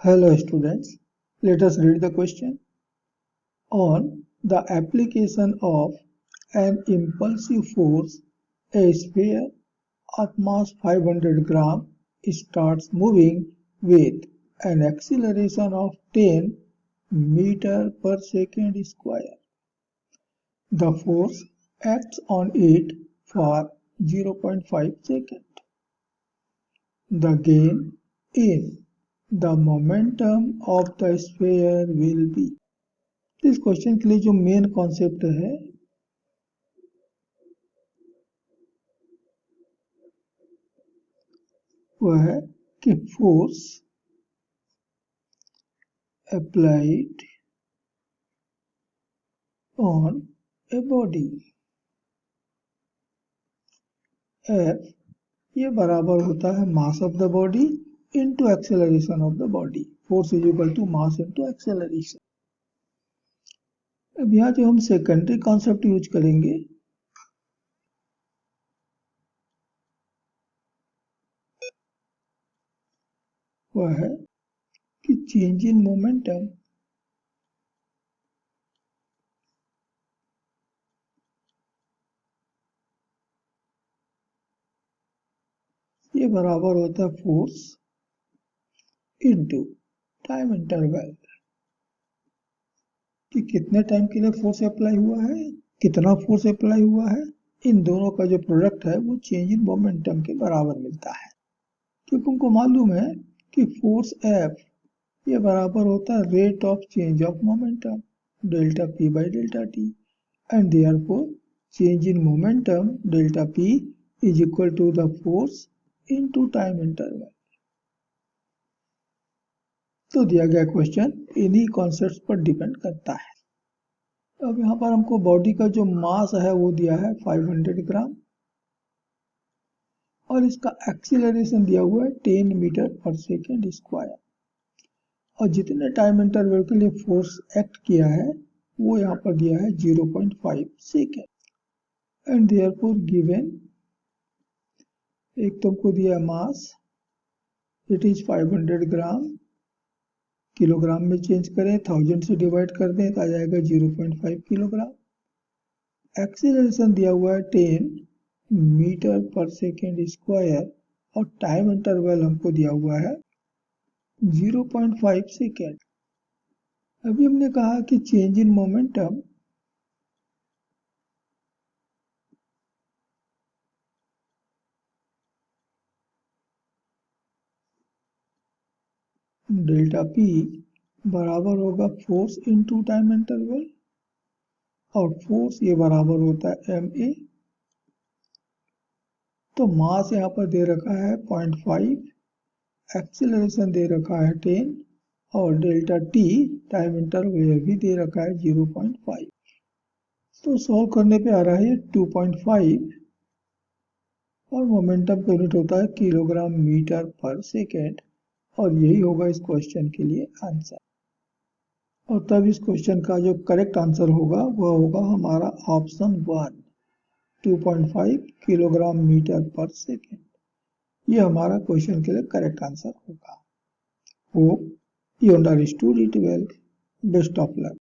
Hello students, let us read the question. On the application of an impulsive force, a sphere of mass 500 gram starts moving with an acceleration of 10 meter per second square. The force acts on it for 0.5 seconds. The gain in the momentum of the sphere will be. इस question के लिए जो main concept है वह है कि force applied on a body F ये बराबर होता है mass of the body into acceleration of the body. Force is equal to mass into acceleration. अब यहाँ जो हम सेकेंडरी कॉन्सेप्ट यूज करेंगे वह है कि चेंज इन मोमेंटम ये बराबर होता है फोर्स इनटू टाइम इंटरवल कि कितने टाइम के लिए फोर्स अप्लाई हुआ है, कितना फोर्स अप्लाई हुआ है, इन दोनों का जो प्रोडक्ट है वो चेंज इन मोमेंटम के बराबर मिलता है. क्योंकि उनको मालूम है कि फोर्स एफ ये बराबर होता है rate of change of momentum delta P by delta T and therefore change in momentum delta P is equal to the force into time interval. तो दिया गया क्वेश्चन इन्हीं कॉन्सेप्ट्स पर डिपेंड करता है. अब यहाँ पर हमको बॉडी का जो मास है वो दिया है 500 ग्राम और इसका एक्सीलरेशन दिया हुआ है 10 मीटर पर सेकेंड स्क्वायर और जितने टाइम इंटरवल के लिए फोर्स एक्ट किया है वो यहाँ पर दिया है 0.5 सेकेंड एंड देयरफॉर गिवन एक तुमको दिया mass it is 500 gram kilogram में चेंज करें 1000 से डिवाइड कर दें तो आ जाएगा 0.5 किलोग्राम. एक्सीलरेशन दिया हुआ है 10 मीटर पर सेकेंड स्क्वायर और टाइम इंटरवल हमको दिया हुआ है 0.5 सेकेंड. अभी हमने कहा कि change in momentum delta P बराबर होगा फोर्स इनटू टाइम इंटरवल और फोर्स ये बराबर होता है एम ए. तो मास यहाँ पर दे रखा है 0.5, एक्सीलरेशन दे रखा है 10 और डेल्टा टी टाइम इंटरवल भी दे रखा है 0.5. तो सॉल्व करने पे आ रहा है 2.5 और मोमेंटम का यूनिट होता है किलोग्राम मीटर पर सेकेंड और यही होगा इस क्वेश्चन के लिए आंसर. और तब इस क्वेश्चन का जो करेक्ट आंसर होगा वह होगा हमारा ऑप्शन 1 2.5 किलोग्राम मीटर पर सेकेंड. ये हमारा क्वेश्चन के लिए करेक्ट आंसर होगा. Hope you understood it well. Best of luck.